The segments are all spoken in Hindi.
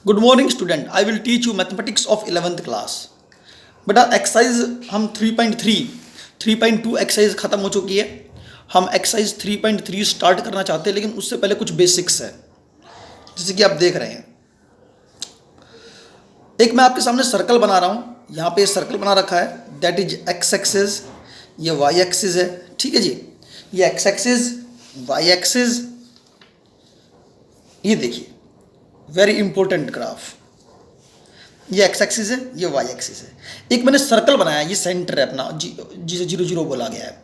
Good morning student, I will teach you mathematics of 11th class. बेटा एक्सरसाइज हम 3.2 एक्सरसाइज ख़त्म हो चुकी है। हम एक्सरसाइज 3.3 स्टार्ट करना चाहते हैं, लेकिन उससे पहले कुछ बेसिक्स है। जैसे कि आप देख रहे हैं, एक मैं आपके सामने सर्कल बना रहा हूँ। यहाँ पे सर्कल बना रखा है, दैट इज एक्स एक्सिस, ये वाई एक्सिस है। ठीक है जी, ये एक्स एक्सिस, वाई एक्सिस, ये देखिए वेरी इंपॉर्टेंट ग्राफ। ये एक्स एक्सिस है, ये वाई एक्सिस है। एक मैंने सर्कल बनाया, ये सेंटर है अपना, जिसे 0 बोला गया है।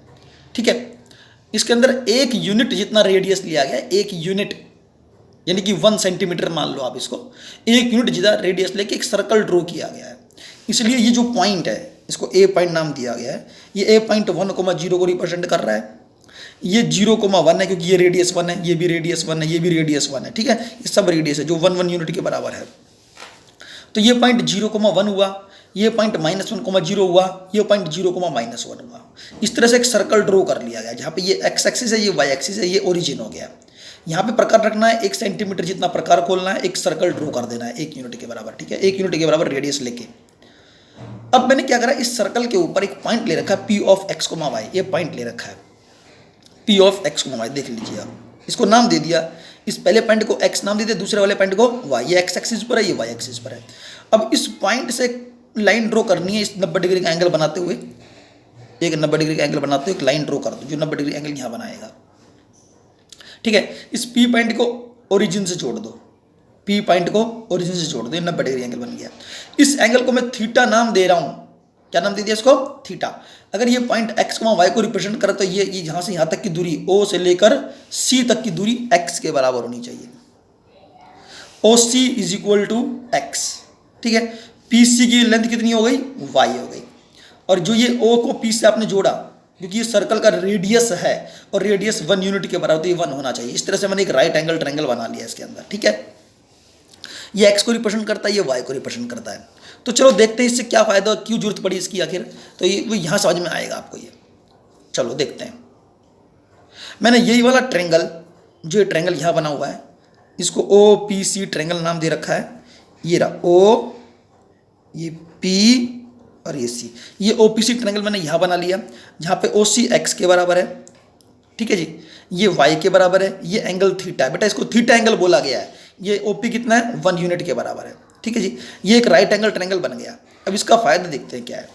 ठीक है, इसके अंदर 1 यूनिट जितना रेडियस लिया गया है। 1 यूनिट यानी कि 1 सेंटीमीटर मान लो आप इसको। 1 यूनिट जितना रेडियस लेके एक सर्कल ड्रॉ किया गया है। इसलिए ये जो पॉइंट है, इसको ए पॉइंट नाम दिया गया है। ये ए पॉइंट 1,0 को रिप्रेजेंट कर रहा है। ये 0,1 है, क्योंकि ये रेडियस 1 है, ये भी रेडियस 1 है, ये भी रेडियस 1 है। ठीक है, ये सब रेडियस है जो 1 यूनिट के बराबर है। तो ये पॉइंट 0,1 हुआ, ये पॉइंट -1,0 हुआ, ये पॉइंट 0,-1 हुआ। इस तरह से एक सर्कल ड्रॉ कर लिया गया, जहाँ पे ये एक्स एक्सिस है, ये वाई एक्सिस है, ये ओरिजिन हो गया। यहाँ पे प्रकार रखना है, 1 सेंटीमीटर जितना प्रकार खोलना है, एक सर्कल ड्रॉ कर देना है 1 यूनिट के बराबर। ठीक है, 1 यूनिट के बराबर रेडियस लेके। अब मैंने क्या करा, इस सर्कल के ऊपर एक पॉइंट ले रखा है P ऑफ x, y। ये पॉइंट ले रखा है P ऑफ x, y, देख लीजिए आप। इसको नाम दे दिया, इस पहले पॉइंट को x नाम दे दिया, दूसरे वाले पॉइंट को y। ये x एक्सिस पर है, ये y एक्सिस पर है। अब इस पॉइंट से लाइन ड्रॉ करनी है, इस 90 डिग्री का एंगल बनाते हुए। एक 90 डिग्री का एंगल बनाते हुए एक लाइन ड्रॉ कर दो, जो 90 डिग्री एंगल यहाँ बनाएगा। ठीक है, इस P पॉइंट को ओरिजिन से जोड़ दो, P पॉइंट को ओरिजिन से जोड़ दो, ये 90 डिग्री एंगल बन गया। इस एंगल को मैं थीटा नाम दे रहा हूँ। क्या नाम दे दिया इसको? थीटा। अगर ये पॉइंट x, y को रिप्रेजेंट करे तो ये यहाँ से यहाँ तक की दूरी, O से लेकर C तक की दूरी x के बराबर होनी चाहिए। OC is equal to x। ठीक है, PC की लेंथ कितनी हो गई? y हो गई। और जो ये O को P से आपने जोड़ा, क्योंकि ये सर्कल का रेडियस है और रेडियस 1 यूनिट के बराबर, तो ये 1 होना चाहिए। इस तरह से मैंने एक राइट एंगल ट्रायंगल बना लिया इसके अंदर। ठीक है, ये x को रिप्रेजेंट करता है, ये y को रिप्रेजेंट करता है। तो चलो देखते हैं इससे क्या फ़ायदा, क्यों जरूरत पड़ी इसकी आखिर। तो ये वो यहाँ समझ में आएगा आपको ये। चलो देखते हैं। मैंने यही वाला ट्रायंगल, जो ये ट्रायंगल यहाँ बना हुआ है, इसको OPC ट्रायंगल नाम दे रखा है। ये रहा O, ये P और ये C। ये OPC ट्रायंगल मैंने यहाँ बना लिया, जहाँ पे OC x के बराबर है। ठीक है जी, ये y के बराबर है, ये एंगल थीटा है। बेटा इसको थीटा एंगल बोला गया है। ये OP कितना है? 1 यूनिट के बराबर है। ठीक है जी, ये एक राइट एंगल ट्रायंगल बन गया। अब इसका फायदा देखते हैं क्या है,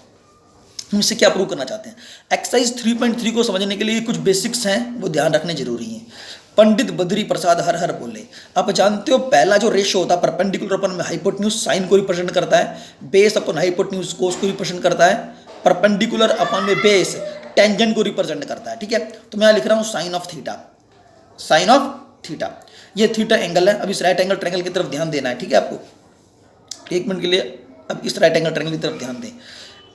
हम इससे क्या प्रूव करना चाहते हैं। एक्सरसाइज 3.3 को समझने के लिए कुछ बेसिक्स हैं, वो ध्यान रखने जरूरी हैं। पंडित बद्री प्रसाद हर हर बोले। आप जानते हो पहला जो रेशो होता है परपेंडिकुलर अपन में हाइपोटेन्यूज साइन को रिप्रेजेंट करता है, बेस अपन हाइपोटेन्यूज कोस को रिप्रेजेंट करता है, परपेंडिकुलर अपन में बेस टेंजेंट को रिप्रेजेंट करता है। ठीक है, तो मैं लिख रहा हूँ sine of theta. Sine of theta, ये थीटा एंगल है। अब इस राइट एंगल ट्रायंगल की तरफ ध्यान देना है। ठीक है, आपको 1 मिनट के लिए अब इस राइट एंगल ट्रायंगल की तरफ ध्यान दें।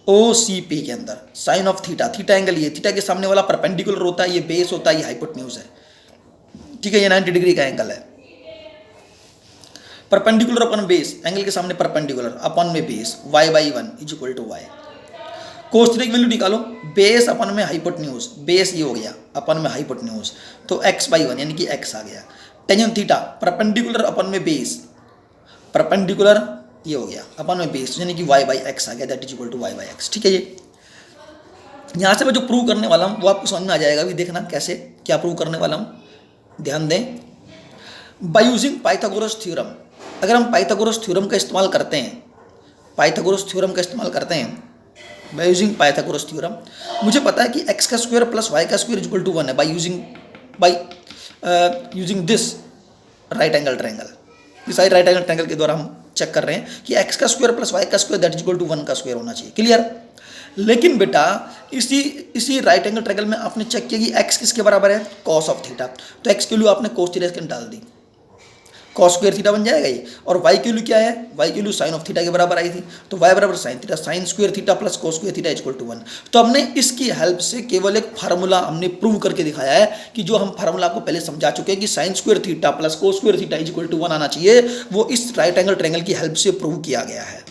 OCP के अंदर sine of theta, theta angle, ये थीटा के सामने वाला परपेंडिकुलर होता है, ये बेस होता है, ये हाइपोटेन्यूज है। ठीक है, ये 90 डिग्री का एंगल है। परपेंडिकुलर अपन बेस, एंगल के सामने परपेंडिकुलर अपन में base, y/1 is equal to y। Cos theta की वैल्यू निकालो, बेस अपन में हाइपोटेन्यूज, बेस ये हो गया अपन में हाइपोटेन्यूज, तो x/1 यानी कि x आ गया। टेंजेंट थीटा, परपेंडिकुलर अपन में बेस, परपेंडिकुलर ये हो गया अपन में बेस, यानी कि y/x आ गया, that is equal to y/x। ठीक है, ये यहाँ से मैं जो प्रूव करने वाला हूँ वो आपको समझ में आ जाएगा। अभी देखना कैसे, क्या प्रूव करने वाला हूँ, ध्यान दें। बाय यूजिंग पाइथागोरस थ्योरम, अगर हम पाइथागोरस थ्योरम का इस्तेमाल करते हैं, पाइथागोरस थ्योरम का इस्तेमाल करते हैं, बाय यूजिंग पाइथागोरस थ्योरम, मुझे पता है कि x का स्क्वायर प्लस y का स्क्वायर इक्वल टू 1 है। By using this right angle triangle, इस राइट एंगल ट्रायंगल के द्वारा हम चेक कर रहे हैं कि x का स्क्वायर प्लस y का square that is equal to 1 का स्क्वायर होना चाहिए। क्लियर? लेकिन बेटा इसी राइट एंगल ट्रायंगल में आपने चेक किया कि x किसके बराबर है? Cos of theta. तो x के लिए आपने कोस थीटा इसके डाल दी, कॉस स्क्वायर थीटा बन जाएगा ये। और y के लिए क्या है? y के लिए साइन ऑफ थीटा के बराबर आई थी, तो y बराबर sine theta, sine square theta plus cos square theta equal to 1। तो हमने इसकी हेल्प से केवल एक फार्मूला हमने प्रूव करके दिखाया है कि जो हम फार्मूला आपको पहले समझा चुके हैं कि sine square theta plus cos square theta equal to 1 आना चाहिए, वो इस राइट एंगल ट्रायंगल की हेल्प से प्रूव किया गया है।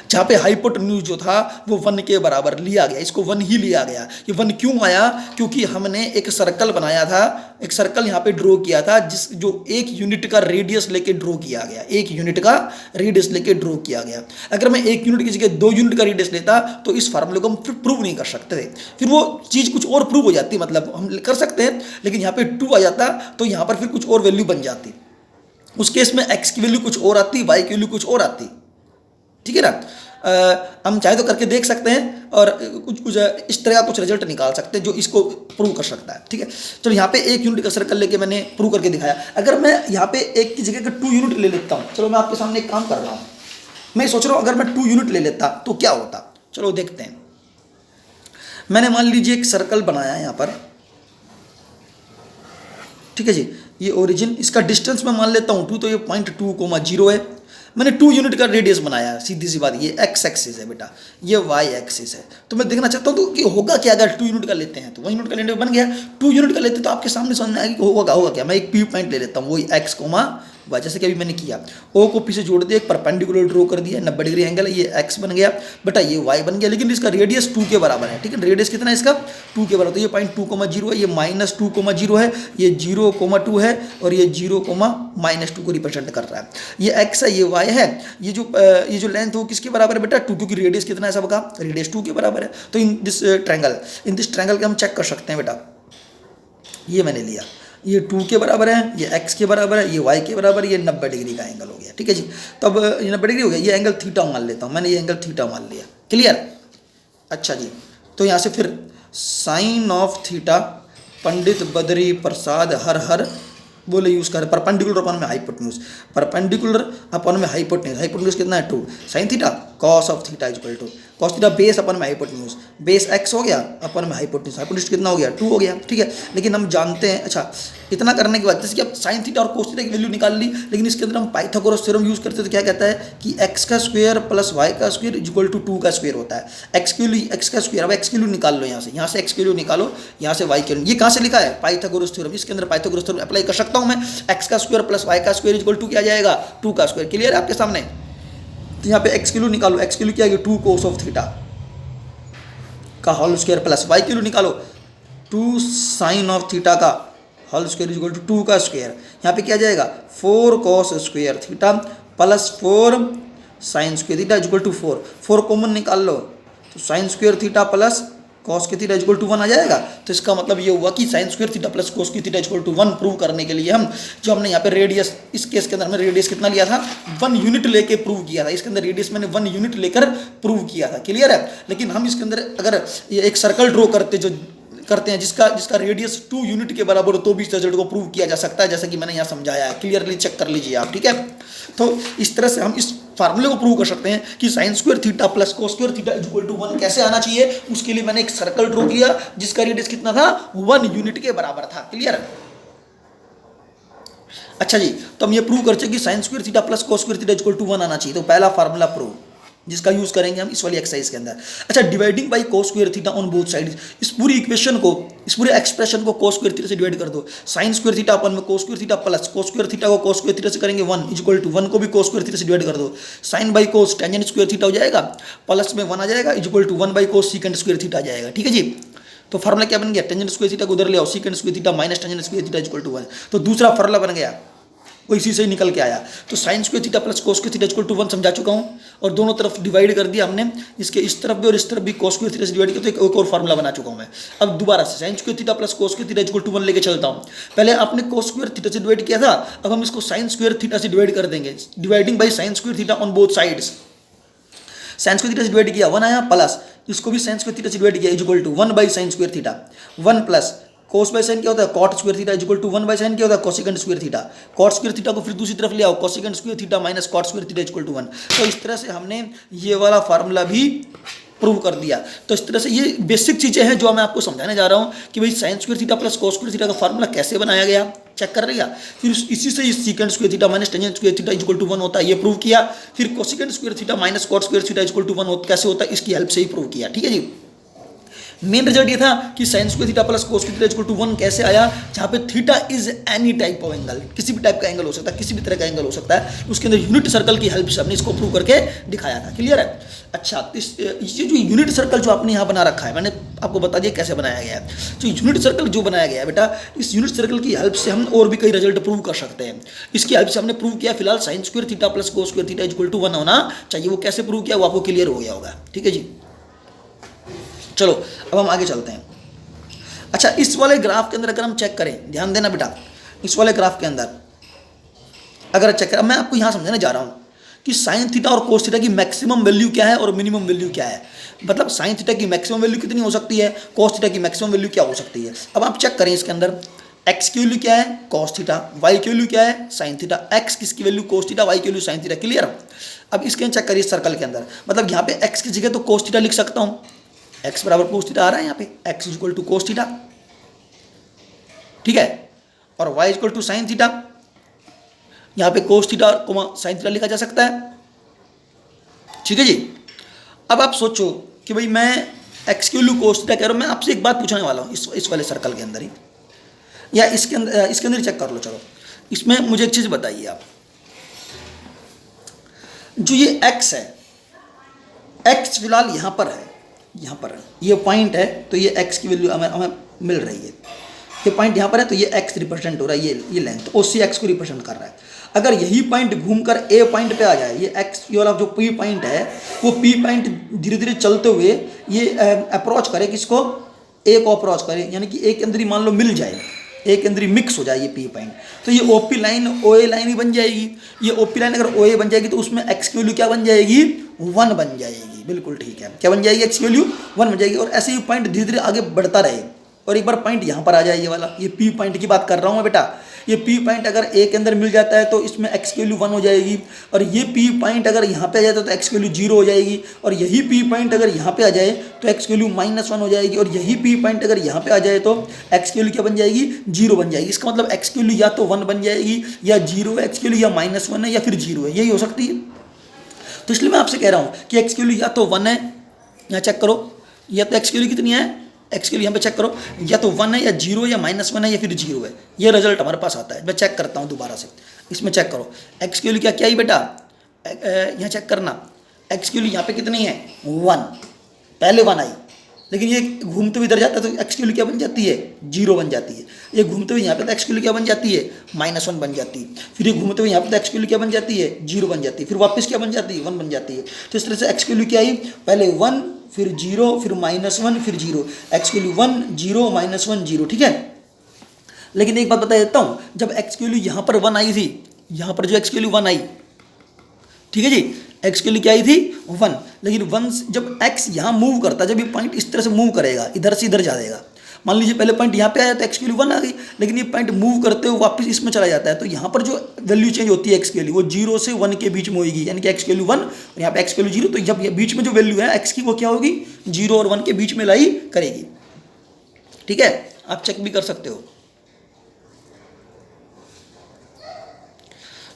जहाँ पे हाइपोटेन्यूज जो था वो 1 के बराबर लिया गया, इसको 1 ही लिया गया। ये 1 क्यों आया? क्योंकि हमने एक सर्कल बनाया था, एक सर्कल यहाँ पे ड्रॉ किया था जो 1 यूनिट का रेडियस लेके ड्रॉ किया गया, 1 यूनिट का रेडियस लेके ड्रॉ किया गया। अगर मैं 1 यूनिट की जगह 2 यूनिट का रेडियस लेता तो इस फार्मूले को हम फिर प्रूव नहीं कर सकते थे, फिर वो चीज़ कुछ और प्रूव हो जाती, मतलब हम कर सकते हैं लेकिन यहाँ पे 2 आ जाता तो यहाँ पर फिर कुछ और वैल्यू बन जाती। उस केस में x की वैल्यू कुछ और आती, y की वैल्यू कुछ और आती, ठीक है ना। हम चाहे तो करके देख सकते हैं और कुछ इस तरह का कुछ रिजल्ट निकाल सकते हैं जो इसको प्रूव कर सकता है, ठीक है। चलो यहाँ पे 1 यूनिट का सर्कल लेके मैंने प्रूव करके दिखाया। अगर मैं यहाँ पे 1 की जगह 2 यूनिट ले लेता हूँ, चलो मैं आपके सामने एक काम कर रहा हूँ, मैं सोच रहा हूँ अगर मैं 2 यूनिट ले लेता तो क्या होता। चलो देखते हैं। मैंने मान लीजिए एक सर्कल बनाया है यहाँ पर, ठीक है जी। ये ओरिजिन, इसका डिस्टेंस मैं मान लेता हूँ 2, तो ये 0.2, 0 है। मैंने 2 यूनिट का रेडियस बनाया, सीधी सी बात। ये x एक्सिस है बेटा, ये y एक्सिस है। तो मैं देखना चाहता हूँ तो कि होगा क्या अगर 2 यूनिट का लेते हैं, तो 1 यूनिट का लेने बन गया। 2 यूनिट का लेते तो आपके सामने समझ में आएगी कि होगा क्या। मैं एक पी पॉइंट ले लेता हूँ, वही x, y, जैसे कि अभी मैंने किया। ओ को पी से जोड़ दिया, एक परपेंडिकुलर ड्रॉ कर दिया, 90 डिग्री एंगल है, ये x बन गया बेटा, ये y बन गया। लेकिन इसका रेडियस 2 के बराबर है, ठीक है। रेडियस कितना है इसका? 2 के बराबर। तो ये 0.2, 0 है, ये -2, 0 है, ये 0, 2 है और ये 0, -2 को रिप्रेजेंट कर रहा है। ये x है, ये y है। ये जो लेंथ हो किसके बराबर है बेटा? 2, क्योंकि रेडियस कितना है सबका? रेडियस 2 के बराबर है। तो इन दिस ट्रायंगल के हम चेक कर सकते हैं बेटा। ये मैंने लिया, ये 2 के बराबर है, ये x के बराबर है, ये y के बराबर, ये 90 डिग्री का एंगल हो गया, ठीक है जी। तब ये 90 डिग्री हो गया, ये एंगल थीटा मान लेता हूँ, मैंने ये एंगल थीटा मान लिया। क्लियर? अच्छा जी। तो यहाँ से फिर sign of theta Pandit Badri Prasad हर हर बोले यूज़ करें। परपेंडिकुलर अपन में हाइपोटेन्यूज, परपेंडिकुलर अपन में हाइपोटेन्यूज, हाइपोटेन्यूज कितना है 2, sine theta cos of theta equal to cos theta base upon में हाइपोटेन्यूज, बेस x हो गया, अपन में हाइपोटेन्यूज, हाइपोटेन्यूज कितना हो गया 2 हो गया, ठीक है। लेकिन हम जानते हैं, अच्छा इतना करने के बाद जैसे कि अब साइन थीटा और कोस थीटा की वैल्यू निकाल ली, लेकिन इसके अंदर हम पाइथागोरस थ्योरम यूज़ करते तो क्या कहता है कि x का स्क्वायर प्लस y का स्क्वायर इक्वल टू 2 का स्क्वायर होता है। x का स्क्वायर, अब x की वैल्यू निकाल लो, यहाँ से x की वैल्यू निकालो, यहाँ से y की वैल्यू। ये कहाँ से लिखा है? Pythagoras theorem. इसके अंदर पाइथागोरस थ्योरम अप्लाई कर सकता हूँ मैं। x का स्क्वायर प्लस y का स्क्वायर इक्वल टू क्या जाएगा? 2 का स्क्वायर। क्लियर है आपके सामने? तो यहाँ पे x की वैल्यू निकालो, x की वैल्यू क्या आएगी? 2 कोस ऑफ थीटा का होल स्क्वायर प्लस y की वैल्यू निकालो 2 साइन ऑफ थीटा का होल स्क्वायर इक्वल टू 2 का स्क्वायर। यहाँ पे क्या जाएगा? 4 cos square theta plus 4 sine square theta equal to 4 common निकाल लो, तो sine square theta plus cos की थीटा इक्वल टू 1 आ जाएगा। तो इसका मतलब ये हुआ कि sine square theta plus cos की थीटा इक्वल टू 1 प्रूव करने के लिए हम जो हमने यहाँ पे रेडियस, इस केस के अंदर हमने रेडियस कितना लिया था? 1 यूनिट लेके प्रूव किया था। इसके अंदर रेडियस मैंने 1 यूनिट लेकर प्रूव किया था। क्लियर है? लेकिन हम इसके अंदर अगर ये एक सर्कल ड्रॉ करते हैं जिसका रेडियस 2 यूनिट के बराबर हो तो भी इस रिजल्ट को प्रूव किया जा सकता है, जैसा कि मैंने यहाँ समझाया है। क्लियरली चेक कर लीजिए आप, ठीक है। तो इस तरह से हम इस फार्मूले को प्रूव कर सकते हैं कि sine square theta plus cos square theta equal to 1 कैसे आना चाहिए। उसके लिए मैंने एक सर्कल ड्रॉ किया जिसका रेडियस कितना था? 1 यूनिट के बराबर था। क्लियर? अच्छा जी, तो हम ये प्रूव करते हैं कि sine square theta plus cos square theta equal to 1 आना चाहिए। तो पहला फार्मूला प्रूव जिसका यूज करेंगे हम इस वाली एक्सरसाइज के अंदर। अच्छा, dividing by cos square theta on both sides, इस पूरी इक्वेशन को, इस पूरे एक्सप्रेशन को कोस स्क्वायर थीटा से डिवाइड कर दो। साइन स्क्वायर थीटा अपन में कोस square theta plus cos square theta को कोस स्क्वायर थीटा से करेंगे 1 इक्वल टू 1 को भी कोस स्क्वायर थीटा से डिवाइड कर दो। Sine by cos tangent square theta हो जाएगा, प्लस में 1 आ जाएगा equal to 1 by cos secant square theta आ जाएगा। ठीक है जी। तो फार्मूला क्या बन गया? टेंजेंट स्क्वायर थीटा को उधर ले आओ, secant square theta minus tangent square theta equal to 1। तो दूसरा फार्मूला बन गया, वो इसी से ही निकल के आया। तो sine square theta plus cos square theta equal to 1 समझा चुका हूँ, और दोनों तरफ डिवाइड कर दिया हमने। इसके इस तरफ भी और इस तरफ भी कोस स्क्वायर थीटा से डिवाइड किया, तो एक और फार्मूला बना चुका हूँ मैं। अब दोबारा से sine square theta plus cos square theta equal to 1 लेके चलता हूँ। पहले आपने कोस स्क्वायर थीटा से डिवाइड किया था, अब हम इसको साइन स्क्वायर थीटा से डिवाइड कर देंगे। Dividing by sine square theta on both sides. Sine square theta से डिवाइड किया 1 आया, प्लस इसको भी साइन स्क्वायर थीटा से डिवाइड किया equal to 1 by sine square theta 1 plus cos by sine क्या होता है? Cot square theta equal to 1 by sine क्या होता है? Cosecant square theta. Cot square theta को फिर दूसरी तरफ ले आओ, cosecant square theta minus cot square theta equal to 1। तो इस तरह से हमने ये वाला फार्मूला भी प्रूव कर दिया। तो इस तरह से ये बेसिक चीज़ें हैं जो मैं आपको समझाने जा रहा हूँ कि भाई sine square theta plus cos square theta का फार्मूला कैसे बनाया गया, चेक कर लिया। फिर इसी से secant square theta minus tangent square theta equal to 1 होता है, ये प्रूव किया। फिर cosecant square theta minus cot square theta equal to 1 कैसे होता है, इसकी हेल्प से ही प्रूव किया। ठीक है जी। मेन रिजल्ट ये था कि sine square theta plus cos theta equal to 1 कैसे आया, जहाँ पे theta is any type of angle, किसी भी टाइप का एंगल हो सकता है, किसी भी तरह का एंगल हो सकता है। उसके अंदर यूनिट सर्कल की हेल्प से हमने इसको प्रूव करके दिखाया था। क्लियर है? अच्छा, तो ये जो यूनिट सर्कल जो आपने यहाँ बना रखा है, मैंने आपको बता दिया कैसे बनाया गया है। तो यूनिट सर्कल जो बनाया गया है बेटा, इस यूनिट सर्कल की हेल्प से हम और भी कई रिजल्ट प्रूव कर सकते हैं। इसकी हेल्प से हमने प्रूव किया फिलहाल sine square theta plus cos square theta equal to 1 होना चाहिए। वो कैसे प्रूव किया वो आपको क्लियर हो गया होगा। ठीक है जी, चलो अब हम आगे चलते हैं। अच्छा, इस वाले ग्राफ के अंदर अगर हम चेक करें, ध्यान देना बेटा, इस वाले ग्राफ के अंदर अगर चेक करें, मैं आपको यहाँ समझाने जा रहा हूँ कि साइन थीटा और कोस थीटा की मैक्सिमम वैल्यू क्या है और मिनिमम वैल्यू क्या है। मतलब साइन थीटा की मैक्सिमम वैल्यू कितनी हो सकती है, कोस थीटा की मैक्सिमम वैल्यू क्या हो सकती है। अब आप चेक करें इसके अंदर, एक्स की वैल्यू क्या है, कोस थीटा, वाई की वैल्यू क्या है, साइन थीटा। एक्स किसकी वैल्यू, कोस थीटा, वाई की वैल्यू साइन थीटा। क्लियर? अब इसके चेक करिए सर्कल के अंदर, मतलब यहाँ पे एक्स की जगह तो कोस थीटा लिख सकता हूँ, एक्स बराबर कोस थीटा आ रहा है यहाँ पे, x equal to cos theta. ठीक है? और y equal to sine theta, यहाँ पे कोस थीटा और साइन थीटा लिखा जा सकता है। ठीक है जी। अब आप सोचो कि भाई मैं एक्स की वैल्यू कोस थीटा कह रहा हूँ, मैं आपसे एक बात पूछने वाला हूँ इस वाले सर्कल के अंदर ही, या इसके अंदर चेक कर लो। चलो इसमें मुझे एक चीज़ बताइए आप, जो ये एक्स है, एक्स फिलहाल यहाँ पर है, यहाँ पर है, ये पॉइंट है, तो ये एक्स की वैल्यू हमें मिल रही है। ये पॉइंट यहाँ पर है तो ये एक्स रिप्रेजेंट हो रहा है, ये लेंथ ओ सी एक्स को रिप्रेजेंट कर रहा है। अगर यही पॉइंट घूमकर ए पॉइंट पे आ जाए, ये एक्स ये वाला जो पी पॉइंट है, वो पी पॉइंट धीरे धीरे चलते हुए ये अप्रोच करे किसको, ए को अप्रोच करे, यानी कि ए के अंदर ही मान लो मिल जाए, ए के अंदर ही मिक्स हो जाए ये पी पॉइंट, तो ये ओपी लाइन ओ ए लाइन ही बन जाएगी। ये ओपी लाइन अगर ओ ए बन जाएगी तो उसमें एक्स की वैल्यू क्या बन जाएगी, 1 बन जाएगी। बिल्कुल ठीक है, क्या बन जाएगी, एक्स की वैल्यू 1 बन जाएगी। और ऐसे ही पॉइंट धीरे धीरे आगे बढ़ता रहे, और एक बार पॉइंट यहाँ पर आ जाए, ये वाला, ये पी पॉइंट की बात कर रहा हूँ मैं बेटा। ये पी पॉइंट अगर ए के अंदर मिल जाता है तो इसमें एक्स की वैल्यू 1 हो जाएगी, और ये पी पॉइंट अगर यहाँ पे आ जाता है तो एक्स की वैल्यू 0 हो जाएगी, और यही पी पॉइंट अगर यहाँ पे आ जाए तो एक्स की वैल्यू -1 हो जाएगी, और यही पी पॉइंट अगर यहाँ पे आ जाए तो एक्स की वैल्यू क्या बन जाएगी, 0 बन जाएगी। इसका मतलब एक्स की वैल्यू या तो 1 बन जाएगी, या 0 है एक्स की वैल्यू, या -1 है, या फिर 0 है, यही हो सकती है। तो इसलिए मैं आपसे कह रहा हूँ कि एक्स की वैल्यू या तो 1 है, यहाँ चेक करो, या तो एक्स की वैल्यू कितनी है, एक्स के लिए यहाँ पे चेक करो, या तो 1 है, या 0 या -1 है, या फिर 0 है। ये रिजल्ट हमारे पास आता है। मैं चेक करता हूँ दोबारा से, इसमें चेक करो एक्स की वैल्यू क्या क्या है बेटा, यहाँ चेक करना, एक्स की वैल्यू यहाँ पे कितनी है, 1, पहले 1 आई, लेकिन ये घूमते हुए इधर जाता है तो एक्स की वैल्यू क्या बन जाती है, 0 बन जाती है। ये घूमते हुए यहाँ पे तो एक्स की वैल्यू क्या बन जाती है, -1 बन जाती है। फिर ये घूमते हुए यहाँ पे तो एक्स की वैल्यू क्या बन जाती है, 0 बन जाती है। फिर वापस क्या बन जाती है, 1 बन जाती है। तो इस तरह से एक्स की वैल्यू क्या आई, पहले 1, फिर 0, फिर -1, फिर 0, एक्स की वैल्यू 1 0 -1 0। ठीक है? लेकिन एक बात बता देता हूँ, जब एक्स की वैल्यू यहाँ पर 1 आई थी, यहाँ पर जो एक्स की वैल्यू 1 आई, ठीक है जी, एक्स के लिए क्या आई थी, 1, लेकिन 1 जब एक्स यहाँ मूव करता, जब ये पॉइंट इस तरह से मूव करेगा, इधर से इधर जाएगा, मान लीजिए पहले पॉइंट यहाँ पे आया तो एक्स की वैल्यू 1 आ गई, लेकिन ये पॉइंट मूव करते हुए वापस इसमें चला जाता है, तो यहाँ पर जो वैल्यू चेंज होती है एक्स के लिए, वो 0 से 1 के बीच में होगी, यानी कि एक्स की वैल्यू 1 और यहाँ पे एक्स की वैल्यू 0। तो जब ये बीच में जो वैल्यू है एक्स की, वो क्या होगी, 0 और 1 के बीच में लाई करेगी। ठीक है? आप चेक भी कर सकते हो।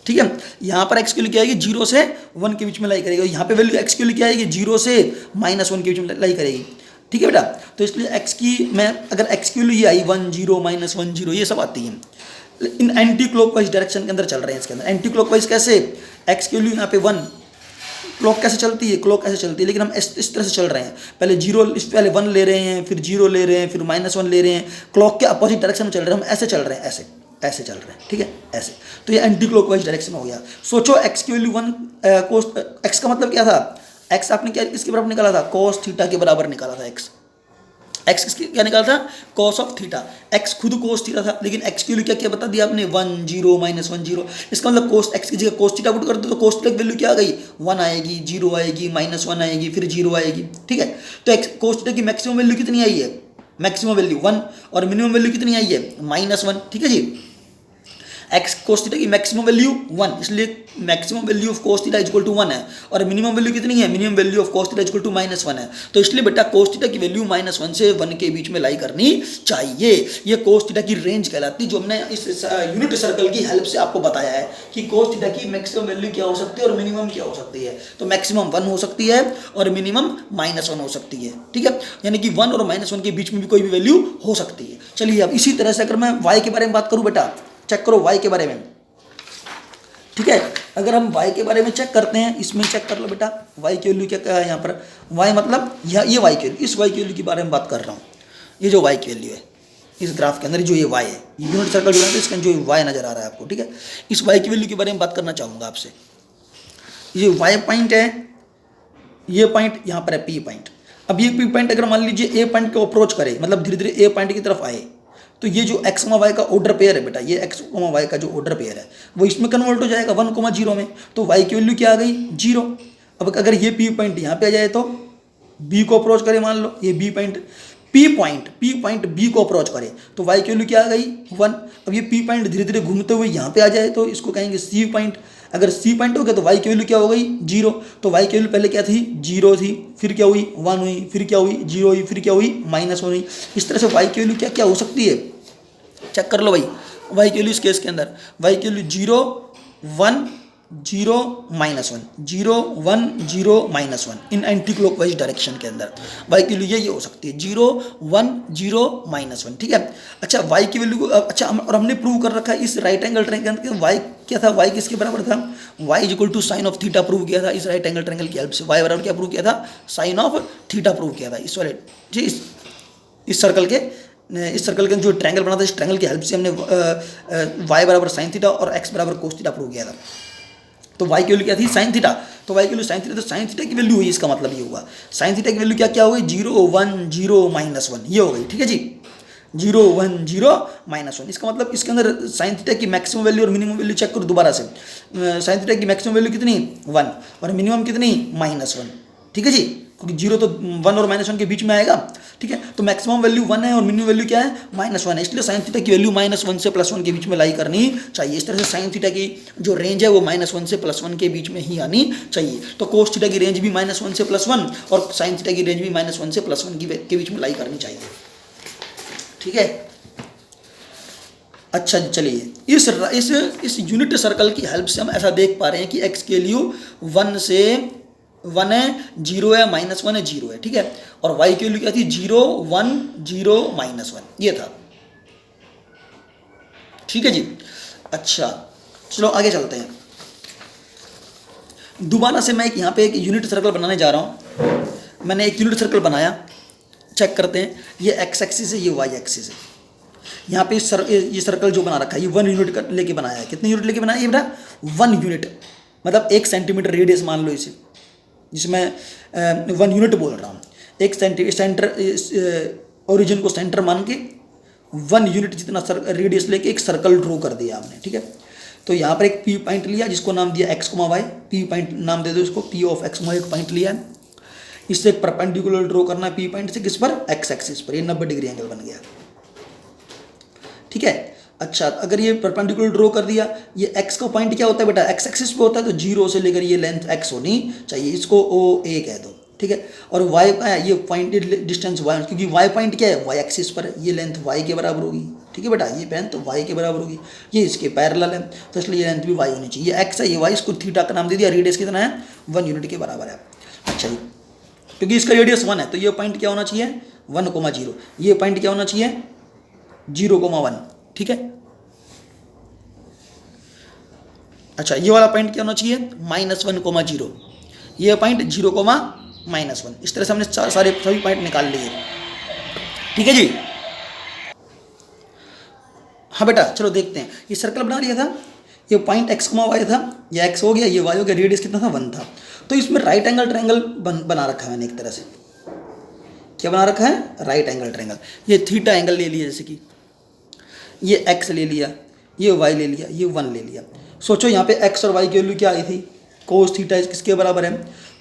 ठीक है? यहाँ पर एक्स की वैल्यू क्या आएगी, 0 से 1 के बीच में लाई करेगी, और यहाँ पे वैल्यू एक्स की वैल्यू क्या आएगी, 0 से -1 के बीच में लाई करेगी। ठीक है बेटा? तो इसलिए एक्स की, मैं अगर एक्स की वैल्यू ये आई 1 0 -1 0, ये सब आती है, इन एंटी क्लॉकवाइज डायरेक्शन के अंदर चल रहे हैं। इसके अंदर एंटी क्लॉकवाइज कैसे, एक्स की वैल्यू यहाँ पे 1, क्लॉक कैसे चलती है, क्लॉक ऐसे चलती है, लेकिन हम इस तरह से चल रहे हैं, पहले 0, पहले 1 ले रहे हैं, फिर 0 ले रहे हैं, फिर -1 ले रहे हैं, क्लॉक के अपोजिट डायरेक्शन में चल रहे हैं, हम ऐसे चल रहे हैं, ऐसे चल रहे हैं। ठीक है? ऐसे, तो ये एंटी क्लॉकवाइज डायरेक्शन हो गया। सोचो एक्स की वैल्यू 1 कोस, एक्स का मतलब क्या था, एक्स आपने क्या किसके बराबर निकाला था, कोस थीटा के बराबर निकाला था। एक्स किसके क्या निकाला था, कॉस ऑफ थीटा। एक्स खुद कोस थीटा था, लेकिन एक्स की वैल्यू क्या क्या बता दिया आपने, 1 0 -1 0। इसका मतलब कोस, एक्स की जगह कोस थीटा पुट कर दो तो कोस थीटा की वैल्यू क्या आ गई, 1 आएगी, 0 आएगी, -1 आएगी, फिर 0 आएगी। ठीक है? तो एक्स कोस थीटा की मैक्सिमम वैल्यू कितनी आई है, मैक्सिमम वैल्यू 1, और मिनिमम वैल्यू कितनी आई है, -1। ठीक है जी? एक्स कोस थीटा की मैक्सिमम वैल्यू 1, इसलिए maximum value of cos theta equal to 1 है, और मिनिमम वैल्यू कितनी है, minimum value of cos theta equal to -1 है। तो इसलिए बेटा कोस थीटा की वैल्यू -1 से 1 के बीच में लाई करनी चाहिए। ये कोस थीटा की रेंज कहलाती है, जो हमने इस यूनिट सर्कल की हेल्प से आपको बताया है कि कोस थीटा की मैक्सिमम वैल्यू क्या हो सकती है और मिनिमम क्या हो सकती है। तो मैक्सिमम 1 हो सकती है और मिनिमम -1 हो सकती है, ठीक है, यानी कि 1 और -1 के बीच में भी कोई भी वैल्यू हो सकती है। चलिए अब इसी तरह से अगर मैं y के बारे में बात करूं बेटा, चेक करो y के बारे में, ठीक है। अगर हम y के बारे में चेक करते हैं, इसमें चेक कर लो बेटा y की वैल्यू क्या है यहाँ पर, y मतलब ये y की वैल्यू, इस y की वैल्यू के बारे में बात कर रहा हूँ। ये जो y की वैल्यू है इस ग्राफ के अंदर, जो ये y है, यूनिट सर्कल जो है इसके अंदर जो y नजर आ रहा है आपको, ठीक है। इस y की वैल्यू के बारे में बात करना चाहूँगा आपसे। ये y पॉइंट है, ये पॉइंट यहाँ पर है P पॉइंट। अब ये P पॉइंट अगर मान लीजिए A पॉइंट को अप्रोच करे, मतलब धीरे धीरे A पॉइंट की तरफ आए, तो ये जो x, y का ऑर्डर पेयर है बेटा, ये x, y का जो ऑर्डर पेयर है वो इसमें कन्वर्ट हो जाएगा 1, 0 में। तो y की वैल्यू क्या आ गई, 0। अब अगर ये P पॉइंट यहाँ पे आ जाए तो B को अप्रोच करे, मान लो ये B point, P point B को अप्रोच करे तो y की वैल्यू क्या आ गई, 1। अब ये P पॉइंट धीरे धीरे घूमते हुए यहाँ पे आ जाए तो इसको कहेंगे C पॉइंट। अगर C पॉइंट हो गया तो y की वैल्यू क्या हो गई, 0। तो y की वैल्यू पहले क्या थी, 0 थी, फिर क्या हुई 1 हुई, फिर क्या हुई 0 हुई, फिर क्या हुई -1 हुई। इस तरह से y की वैल्यू क्या क्या हो सकती है, चेक कर लो भाई। y की वैल्यू इस केस के अंदर y की वैल्यू 0, 1, 0, -1, 0, 1, 0, -1 इन एंटी क्लॉकवाइज डायरेक्शन के अंदर y की वैल्यू ये हो सकती है 0, 1, 0, -1, ठीक है। अच्छा y की वैल्यू अच्छा और हमने प्रूव कर रखा है इस राइट एंगल ट्रायंगल के y क्या था, y किसके बराबर था, y equal to sine of theta prove किया था इस राइट एंगल ट्रायंगल की हेल्प से। y बराबर क्या प्रूव किया था, साइन ऑफ थीटा प्रूव किया था इस वाले जी इस सर्कल के जो ट्रायंगल बना था, इस ट्रायंगल की हेल्प से हमने y बराबर साइन थीटा और x बराबर कोस थीटा प्रूव किया था। तो y की वैल्यू क्या थी, साइन थीटा, तो y की वैल्यू साइन थीटा, तो साइन थीटा की वैल्यू हुई, इसका मतलब ये हुआ साइन थीटा की वैल्यू क्या क्या हो गई, 0, 1, 0, -1 ये हो गई, ठीक है जी, 0, 1, 0, -1। इसका मतलब इसके अंदर साइन थीटा की मैक्सिमम वैल्यू और मिनिमम वैल्यू चेक करो दोबारा से। साइन थीटा की मैक्सिमम वैल्यू कितनी, 1 और मिनिमम कितनी, -1, ठीक है जी, क्योंकि 0 तो 1 और -1 के बीच में आएगा, ठीक है। तो मैक्सिमम वैल्यू 1 है और मिनिमम वैल्यू क्या है, -1 है, इसलिए साइन थीटा की वैल्यू -1 से +1 के बीच में लाई करनी चाहिए। इस तरह से साइन थीटा की जो रेंज है वो -1 से +1 के बीच में ही आनी चाहिए। तो कोस थीटा की रेंज भी -1 से +1 और साइन थीटा की रेंज भी -1 से +1 के बीच में लाई करनी चाहिए, ठीक है। अच्छा चलिए इस यूनिट सर्कल की हेल्प से हम ऐसा देख पा रहे हैं कि x की वैल्यू 1 से 1 है, 0 है, -1 है, 0 है, ठीक है। और y की वैल्यू क्या थी, 0, 1, 0, -1 ये था, ठीक है जी। अच्छा चलो आगे चलते हैं। दोबारा से मैं यहाँ पे एक यूनिट सर्कल बनाने जा रहा हूँ। मैंने एक यूनिट सर्कल बनाया, चेक करते हैं, ये x एक्सिस है, ये y एक्सिस है। यहाँ पे ये सर्कल जो बना रखा है ये 1 यूनिट लेके बनाया है। कितने यूनिट लेके बनाया है ये बेटा, 1 यूनिट, मतलब 1 सेंटीमीटर रेडियस मान लो इसे, जिसमें 1 यूनिट बोल रहा हूँ। एक सेंटर ओरिजिन को सेंटर मान के 1 यूनिट जितना रेडियस लेके एक सर्कल ड्रॉ कर दिया आपने, ठीक है। तो यहाँ पर एक P पॉइंट लिया जिसको नाम दिया x, y, P पॉइंट नाम दे दो इसको, P ऑफ x, y एक पॉइंट लिया है। इससे एक परपेंडिकुलर ड्रॉ करना है P पॉइंट से, किस पर, x एक्सिस पर। ये 90 डिग्री एंगल बन गया, ठीक है। अच्छा अगर ये परपेंडिकुलर ड्रॉ कर दिया, ये x का पॉइंट क्या होता है बेटा, x एक्सिस पे होता है, तो 0 से लेकर ये लेंथ x होनी चाहिए, इसको OA कह दो, ठीक है। और y का है ये पॉइंट डिस्टेंस y, क्योंकि y पॉइंट क्या है, y एक्सिस पर है, ये लेंथ y के बराबर होगी, ठीक है बेटा, ये लेंथ तो y के बराबर होगी, ये इसके पैरेलल है, तो इसलिए ये लेंथ भी y होनी चाहिए। ये x है, ये y, इसको थीटा का नाम दे दिया। रेडियस कितना है, 1 यूनिट के बराबर है। अच्छा जी, क्योंकि इसका रेडियस 1 है तो ये पॉइंट क्या होना चाहिए, 1, 0, ये पॉइंट क्या होना चाहिए, 0, 1, ठीक है। अच्छा ये वाला पॉइंट क्या होना चाहिए, -1, 0, ये पॉइंट 0, -1। इस तरह से हमने सभी पॉइंट निकाल लिए, ठीक है जी। हाँ बेटा चलो देखते हैं, ये सर्कल बना लिया था, ये पॉइंट x, y था, ये x हो गया, ये y हो गया, रेडियस कितना था, 1 था। तो इसमें राइट एंगल ट्रायंगल बना रखा है मैंने एक तरह से। क्या बना रखा है, राइट एंगल ट्रायंगल। ये थीटा एंगल ले लिया, जैसे कि ये x ले लिया, ये y ले लिया, ये 1 ले लिया। सोचो यहाँ पे x और y की वैल्यू क्या आई थी, कोस थीटा किसके बराबर है,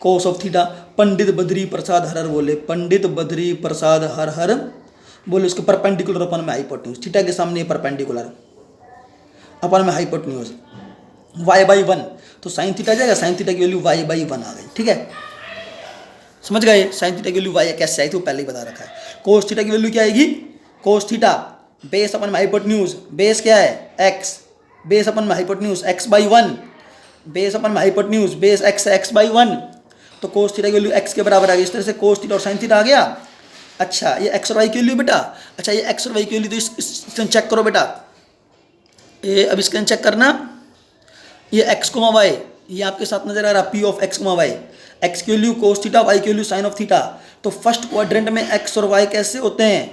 कोस ऑफ थीटा। पंडित बद्री प्रसाद हर हर बोले, पंडित बद्री प्रसाद हर हर बोले, उसके परपेंडिकुलर अपन में हाइपोटेन्यूज, थीटा के सामने परपेंडिकुलर। अपन में हाइपोटेन्यूज y/1, तो साइन थीटा जाएगा, साइन थीटा की वैल्यू y/1 आ गई। ठीक है, समझ गए? साइन थीटा की वैल्यू y कैसे आई थी वो पहले ही बता रखा है। कोस थीटा की वैल्यू क्या आएगी? कोस थीटा बेस अपन में हाइपोटेन्यूज, बेस क्या है x, बेस अपन में हाइपोटेन्यूज x/1, बेस अपन में हाइपोटेन्यूज बेस x/1, तो कोस थीटा की वैल्यू x के बराबर आ गई। इस तरह से कोस थीटा और साइन थीटा आ गया। अच्छा ये x और y की वैल्यू बेटा, अच्छा ये x और y की वैल्यू तो इसको चेक करो बेटा, ये अब इसका चेक करना, ये x, y, ये आपके साथ नजर आ रहा p of x, y, x की वैल्यू कोस थीटा, y की वैल्यू साइन ऑफ थीटा। तो फर्स्ट क्वाड्रेंट में x और y कैसे होते हैं?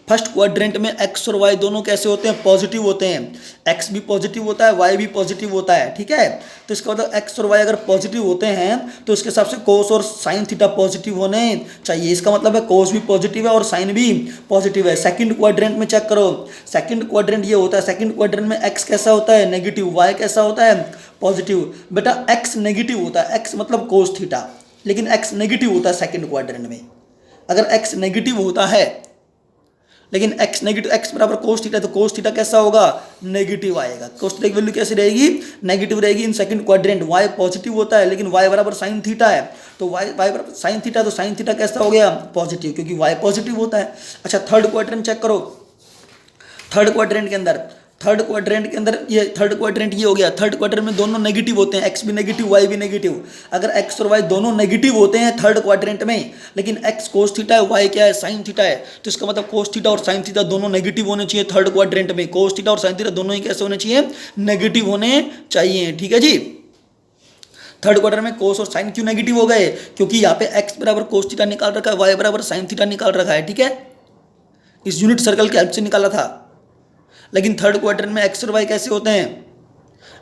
फर्स्ट क्वाड्रेंट में x और y दोनों कैसे होते हैं? पॉजिटिव होते हैं। x भी पॉजिटिव होता है, y भी पॉजिटिव होता है। ठीक है, तो इसका मतलब x और y अगर पॉजिटिव होते हैं तो इसके हिसाब से कोस और साइन थीटा पॉजिटिव होने चाहिए। इसका मतलब है कोस भी पॉजिटिव है और साइन भी पॉजिटिव है। सेकंड क्वाड्रेंट में चेक करो, सेकंड क्वाड्रेंट ये होता है, सेकंड क्वाड्रेंट में x कैसा होता है? नेगेटिव, y कैसा होता है? पॉजिटिव। बेटा x नेगेटिव होता है, x मतलब कोस थीटा, लेकिन x नेगेटिव होता है सेकंड क्वाड्रेंट में। अगर x नेगेटिव होता है लेकिन x नेगेटिव, x बराबर कोस थीटा, तो कोस थीटा कैसा होगा? नेगेटिव आएगा। कोस थीटा की वैल्यू कैसी रहेगी? नेगेटिव रहेगी in second quadrant. y positive होता है लेकिन y बराबर साइन थीटा है, तो y बराबर साइन थीटा, तो साइन थीटा कैसा हो गया? पॉजिटिव, क्योंकि y पॉजिटिव होता है। अच्छा थर्ड क्वाड्रेंट चेक करो, थर्ड क्वाड्रेंट के अंदर, थर्ड क्वाड्रेंट के अंदर ये थर्ड क्वाड्रेंट ये हो गया। थर्ड क्वाड्रेंट में दोनों नेगेटिव होते हैं, x भी नेगेटिव, y भी नेगेटिव। अगर x और y दोनों नेगेटिव होते हैं थर्ड क्वाड्रेंट में, लेकिन x कोस थीटा है, y क्या है? साइन थीटा है, तो इसका मतलब कोस थीटा और साइन थीटा दोनों नेगेटिव होने चाहिए थर्ड क्वाड्रेंट में। कोस थीटा और साइन थीटा दोनों ही कैसे होने चाहिए? नेगेटिव होने चाहिए। ठीक है जी, थर्ड क्वार्टर में कोस और साइन क्यों नेगेटिव हो गए? क्योंकि यहाँ पे x बराबर कोस थीटा निकाल रखा है, y बराबर साइन थीटा निकाल रखा है। ठीक है, इस यूनिट सर्कल की हेल्प से निकाला था। लेकिन थर्ड क्वाड्रेंट में x और y कैसे होते हैं?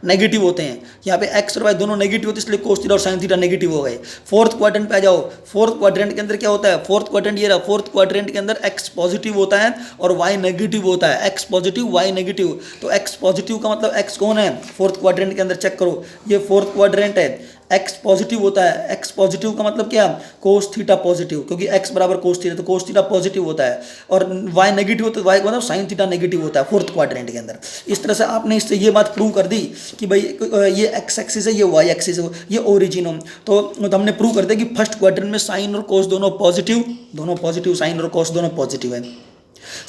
नेगेटिव होते हैं। यहाँ पे x और y दोनों नेगेटिव होते हैं, इसलिए कोस थीटा और साइन थीटा नेगेटिव हो गए। फोर्थ क्वाड्रेंट पे आ जाओ, फोर्थ क्वाड्रेंट के अंदर क्या होता है? फोर्थ क्वाड्रेंट ये रहा, फोर्थ क्वाड्रेंट के अंदर x पॉजिटिव होता है और y नेगेटिव होता है। x पॉजिटिव, y नेगेटिव, तो x पॉजिटिव का मतलब x कौन है? फोर्थ क्वाड्रेंट के अंदर चेक करो, ये फोर्थ क्वाड्रेंट है, x पॉजिटिव होता है। x पॉजिटिव का मतलब क्या? कोस थीटा पॉजिटिव, क्योंकि x बराबर कोस थीटा, तो कोस थीटा पॉजिटिव होता है। और y नेगेटिव होता है, y का मतलब साइन थीटा नेगेटिव होता है फोर्थ क्वाड्रेंट के अंदर। इस तरह से आपने इससे ये बात प्रूव कर दी कि भाई ये x एक्सिस है, ये y एक्सिस है, ये ओरिजिन हो। तो हमने प्रूव कर दिया कि फर्स्ट क्वाड्रेंट में साइन और कोस दोनों पॉजिटिव, साइन और कोस दोनों पॉजिटिव है।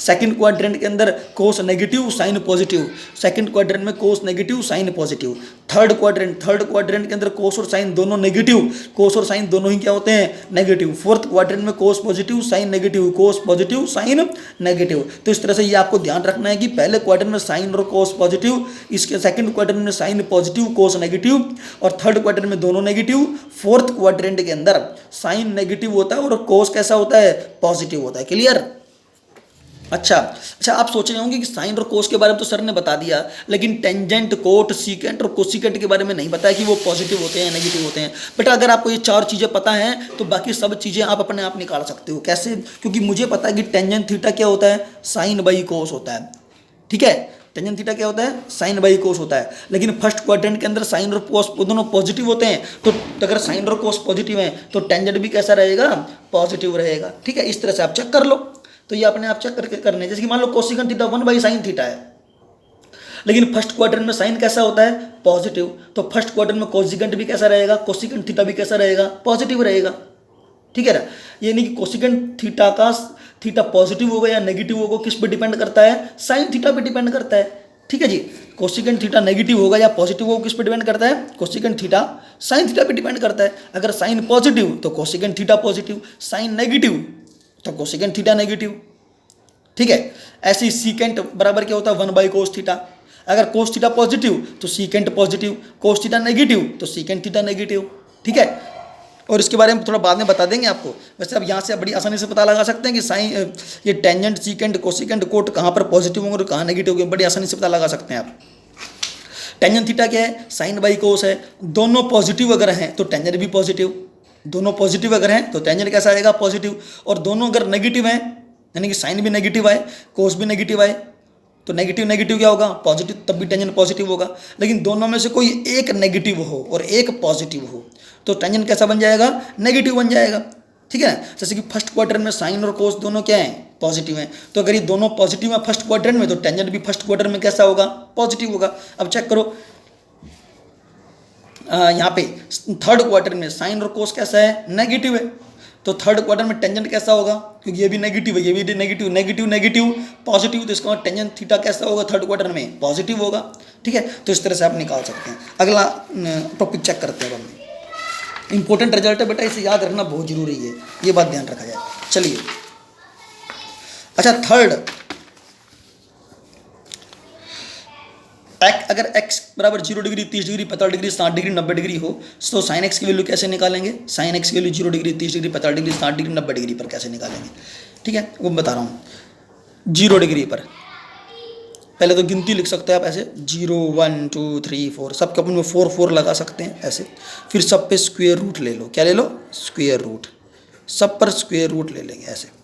सेकंड क्वाड्रेंट के अंदर cos negative, sine positive, second quadrant में cos negative, sine positive. Third quadrant के अंदर कोस और साइन दोनों नेगेटिव, कोस और साइन दोनों ही क्या होते हैं? नेगेटिव। फोर्थ क्वाड्रेंट में कोस पॉजिटिव, साइन नेगेटिव, कोस पॉजिटिव, साइन नेगेटिव। तो इस तरह से ये आपको ध्यान रखना है कि पहले क्वाड्रेंट में साइन और कोस पॉजिटिव, इसके सेकंड क्वाड्रेंट में साइन पॉजिटिव, कोस नेगेटिव, और थर्ड क्वाड्रेंट में दोनों नेगेटिव। फोर्थ क्वाड्रेंट के अंदर साइन नेगेटिव होता है और कोस कैसा होता है? पॉजिटिव होता है। क्लियर? अच्छा, आप सोच रहे होंगे कि साइन और कोस के बारे में तो सर ने बता दिया, लेकिन टेंजेंट, कोट, सीकेंट और कोसिकेंट के बारे में नहीं बताया कि वो पॉजिटिव होते हैं, नेगेटिव होते हैं। बेटा अगर आपको ये चार चीज़ें पता हैं तो बाकी सब चीज़ें आप अपने आप निकाल सकते हो। कैसे? क्योंकि मुझे पता है कि टेंजेंट थीटा क्या होता है? साइन बाई कोस होता है। ठीक है, टेंजेंट थीटा क्या होता है? साइन बाई कोस होता है। लेकिन फर्स्ट क्वाड्रेंट के अंदर साइन और कोस दोनों पॉजिटिव होते हैं, तो अगर साइन और कोस पॉजिटिव हैं तो टेंजेंट भी कैसा रहेगा? पॉजिटिव रहेगा। ठीक है, इस तरह से आप चेक कर लो। तो ये अपने आप चेक करके करने, जैसे कि मान लो कोसिकेंट थीटा 1/sin थीटा है, लेकिन फर्स्ट क्वाड्रेंट में साइन कैसा होता है? पॉजिटिव, तो फर्स्ट क्वाड्रेंट में कोसिकेंट भी कैसा रहेगा? कोसिकेंट थीटा भी कैसा रहेगा? पॉजिटिव रहेगा। ठीक है ना, ये नहीं कि कोसिकेंट थीटा का थीटा पॉजिटिव होगा या नेगेटिव होगा, किस पे डिपेंड करता है? साइन थीटा पे डिपेंड करता है। ठीक है जी, कोसिकेंट थीटा नेगेटिव होगा या पॉजिटिव होगा, किस पे डिपेंड करता है? कोसिकेंट थीटा साइन थीटा पे डिपेंड करता है। अगर साइन पॉजिटिव तो cosecant theta positive, sine negative तो कोसिकेंट थीटा नेगेटिव। ठीक है, ऐसे ही सीकेंट बराबर क्या होता है? 1/cos theta. अगर कोस थीटा पॉजिटिव तो secant positive, cos theta negative तो सीकेंट थीटा नेगेटिव। ठीक है, और इसके बारे में थोड़ा बाद में बता देंगे आपको। वैसे अब यहाँ से आप बड़ी आसानी से पता लगा सकते हैं कि साइन, ये टेंजेंट, सीकेंट, कोसिकेंट, कोट कहाँ पर पॉजिटिव होंगे और कहाँ नेगेटिव होंगे, बड़ी आसानी से पता लगा सकते हैं आप। टेंजेंट थीटा क्या है? साइन बाई कोस है। दोनों पॉजिटिव अगर हैं तो टेंजेंट भी पॉजिटिव, दोनों पॉजिटिव अगर हैं तो टेंजेंट कैसा आएगा? पॉजिटिव। और दोनों अगर नेगेटिव हैं, यानी कि साइन भी नेगेटिव आए, कोस भी नेगेटिव आए, तो नेगेटिव नेगेटिव क्या होगा? पॉजिटिव, तब भी टेंजेंट पॉजिटिव होगा। लेकिन दोनों में से कोई एक नेगेटिव हो और एक पॉजिटिव हो तो टेंजेंट कैसा बन जाएगा? नेगेटिव बन जाएगा। ठीक है ना, जैसे कि फर्स्ट क्वाड्रेंट में साइन और कोस दोनों क्या हैं? पॉजिटिव हैं। तो अगर ये दोनों पॉजिटिव हैं फर्स्ट क्वाड्रेंट में, तो टेंजेंट भी फर्स्ट क्वाड्रेंट में कैसा होगा? पॉजिटिव होगा। अब चेक करो यहाँ पे थर्ड क्वार्टर में साइन और कोस कैसा है? नेगेटिव है। तो थर्ड क्वार्टर में टेंजेंट कैसा होगा? क्योंकि ये भी नेगेटिव है, ये भी नेगेटिव, नेगेटिव नेगेटिव पॉजिटिव, तो इसका टेंजेंट थीटा कैसा होगा? थर्ड क्वार्टर में पॉजिटिव होगा। ठीक है, तो इस तरह से आप निकाल सकते हैं। अगला टॉपिक चेक करते हैं हम। इंपॉर्टेंट रिजल्ट है बेटा, इसे याद रखना बहुत जरूरी है, ये बात ध्यान रखा जाए। चलिए अच्छा, थर्ड, अगर x बराबर 0 degree, 30 degree, 45 degree, 60 degree, 90 degree हो, तो साइन x की वैल्यू कैसे निकालेंगे? साइन x की value 0 degree, 30 degree, 45 degree, 60 degree, 90 degree पर कैसे निकालेंगे? ठीक है, वो बता रहा हूँ। 0 डिग्री पर पहले तो गिनती लिख सकते हैं आप ऐसे, 0 1 2 3 4, सबके अपन में 4 4 लगा सकते हैं ऐसे। फिर सब पे स्क्वायर रूट ले लो। क्या ले लो? Square root. सब पर स्क्वायर रूट ले लेंगे ऐसे।